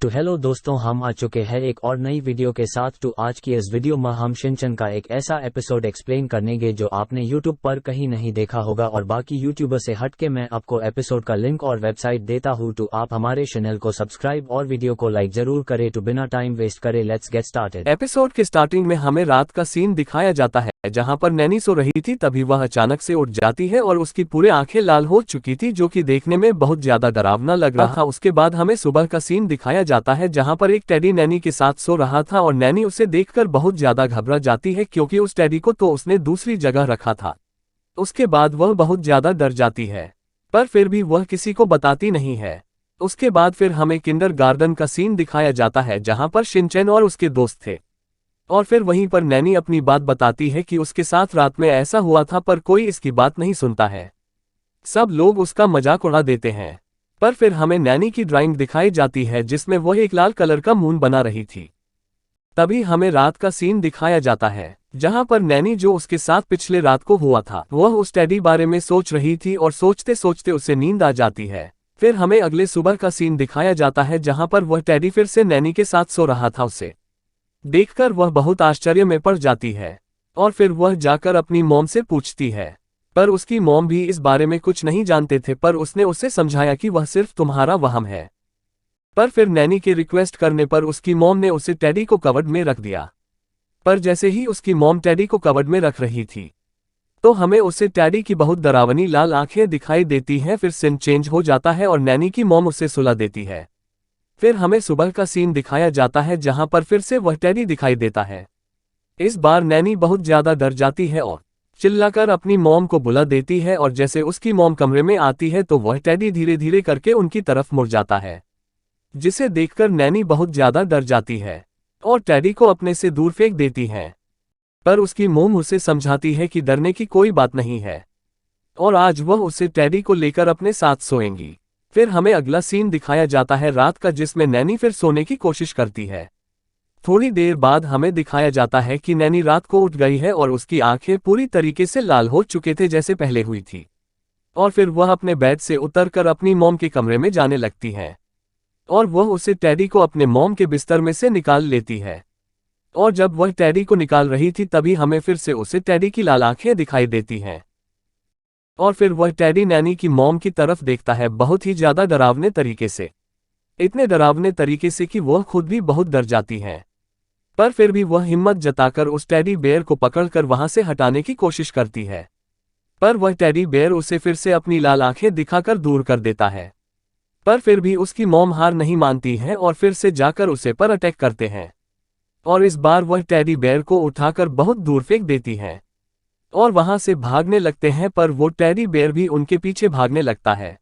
तो हेलो दोस्तों, हम आ चुके हैं एक और नई वीडियो के साथ। तो आज की इस वीडियो में हम शिनचैन का एक ऐसा एपिसोड एक्सप्लेन करेंगे जो आपने यूट्यूब पर कहीं नहीं देखा होगा, और बाकी यूट्यूबर से हटके मैं आपको एपिसोड का लिंक और वेबसाइट देता हूं। तो आप हमारे चैनल को सब्सक्राइब और वीडियो को लाइक जरूर करें। तो बिना टाइम वेस्ट करे लेट्स गेट स्टार्टेड। एपिसोड के स्टार्टिंग में हमें रात का सीन दिखाया जाता है जहां पर नैनी सो रही थी। तभी वह अचानक से उठ जाती है और उसकी पूरी आंखें लाल हो चुकी थी, जो कि देखने में बहुत ज्यादा डरावना लग रहा था। उसके बाद हमें सुबह का सीन दिखाया जाता है जहां पर एक टेडी नैनी के साथ सो रहा था और नैनी उसे देखकर बहुत ज्यादा घबरा जाती है, क्योंकि उस टेडी को तो उसने दूसरी जगह रखा था। उसके बाद वह बहुत ज्यादा डर जाती है, पर फिर भी वह किसी को बताती नहीं है। उसके बाद फिर हमें किंडरगार्टन का सीन दिखाया जाता है जहां पर शिनचैन और उसके दोस्त थे, और फिर वहीं पर नैनी अपनी बात बताती है कि उसके साथ रात में ऐसा हुआ था, पर कोई इसकी बात नहीं सुनता है। सब लोग उसका मजाक उड़ा देते हैं। पर फिर हमें नैनी की ड्राइंग दिखाई जाती है जिसमें वह एक लाल कलर का मून बना रही थी। तभी हमें रात का सीन दिखाया जाता है जहां पर नैनी, जो उसके साथ पिछले रात को हुआ था, वह उस टेडी बारे में सोच रही थी और सोचते सोचते उसे नींद आ जाती है। फिर हमें अगले सुबह का सीन दिखाया जाता है जहां पर वह टेडी फिर से नैनी के साथ सो रहा था। उसे देखकर वह बहुत आश्चर्य में पड़ जाती है और फिर वह जाकर अपनी मॉम से पूछती है, पर उसकी मॉम भी इस बारे में कुछ नहीं जानते थे, पर उसने उसे समझाया कि वह सिर्फ तुम्हारा वहम है। पर फिर नैनी के रिक्वेस्ट करने पर उसकी मॉम ने उसे टेडी को कवर्ड में रख दिया। पर जैसे ही उसकी मॉम टेडी को कवर्ड में रख रही थी तो हमें उसे टेडी की बहुत डरावनी लाल आंखें दिखाई देती हैं। फिर सीन चेंज हो जाता है और नैनी की मॉम उसे सुला देती है। फिर हमें सुबह का सीन दिखाया जाता है जहां पर फिर से वह टेडी दिखाई देता है। इस बार नैनी बहुत ज्यादा डर जाती है और चिल्लाकर अपनी मॉम को बुला देती है, और जैसे उसकी मॉम कमरे में आती है तो वह टेडी धीरे धीरे करके उनकी तरफ मुड़ जाता है, जिसे देखकर नैनी बहुत ज्यादा डर जाती है और टेडी को अपने से दूर फेंक देती है। पर उसकी मॉम उसे समझाती है कि डरने की कोई बात नहीं है और आज वह उसे टेडी को लेकर अपने साथ सोएंगी। फिर हमें अगला सीन दिखाया जाता है रात का, जिसमें नैनी फिर सोने की कोशिश करती है। थोड़ी देर बाद हमें दिखाया जाता है कि नैनी रात को उठ गई है और उसकी आंखें पूरी तरीके से लाल हो चुके थे जैसे पहले हुई थी, और फिर वह अपने बेड से उतरकर अपनी मॉम के कमरे में जाने लगती है और वह उसे टेडी को अपने मॉम के बिस्तर में से निकाल लेती है। और जब वह टेडी को निकाल रही थी तभी हमें फिर से उसे टेडी की लाल आंखें दिखाई देती हैं, और फिर वह टेडी नैनी की मॉम की तरफ देखता है बहुत ही ज्यादा डरावने तरीके से, इतने डरावने तरीके से कि वह खुद भी बहुत डर जाती है। पर फिर भी वह हिम्मत जताकर उस टेडी बेयर को पकड़कर वहां से हटाने की कोशिश करती है, पर वह टेडी बेयर उसे फिर से अपनी लाल आंखें दिखाकर दूर कर देता है। पर फिर भी उसकी मॉम हार नहीं मानती है और फिर से जाकर उसे पर अटैक करते हैं, और इस बार वह टेडी बेयर को उठाकर बहुत दूर फेंक देती है और वहां से भागने लगते हैं। पर वो टेडी बेयर भी उनके पीछे भागने लगता है।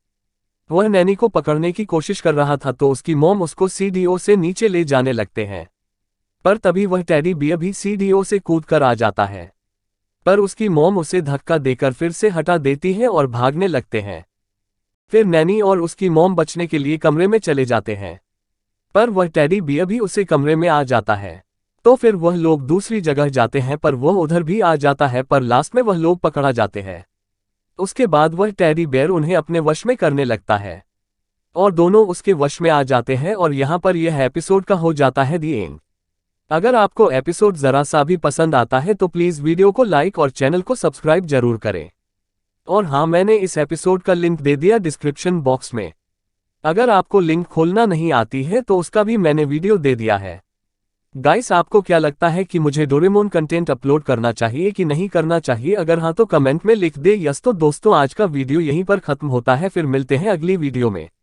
वह नैनी को पकड़ने की कोशिश कर रहा था तो उसकी मॉम उसको सीढ़ियों से नीचे ले जाने लगते हैं, पर तभी वह टेडी बेयर भी सीढ़ियों से कूदकर आ जाता है, पर उसकी मॉम उसे धक्का देकर फिर से हटा देती है और भागने लगते हैं। फिर नैनी और उसकी मॉम बचने के लिए कमरे में चले जाते हैं, पर वह टेडी बेयर भी उसे कमरे में आ जाता है। तो फिर वह लोग दूसरी जगह जाते हैं, पर वह उधर भी आ जाता है, पर लास्ट में वह लोग पकड़ा जाते हैं। उसके बाद वह टेडी बेयर उन्हें अपने वश में करने लगता है और दोनों उसके वश में आ जाते हैं, और यहाँ पर यह एपिसोड का हो जाता है दी एंड। अगर आपको एपिसोड जरा सा भी पसंद आता है तो प्लीज़ वीडियो को लाइक और चैनल को सब्सक्राइब जरूर करें। और हाँ, मैंने इस एपिसोड का लिंक दे दिया डिस्क्रिप्शन बॉक्स में। अगर आपको लिंक खोलना नहीं आती है तो उसका भी मैंने वीडियो दे दिया है। गाइस, आपको क्या लगता है कि मुझे डोरेमोन कंटेंट अपलोड करना चाहिए कि नहीं करना चाहिए? अगर हाँ तो कमेंट में लिख दे यस। तो दोस्तों, आज का वीडियो यहीं पर खत्म होता है, फिर मिलते हैं अगली वीडियो में।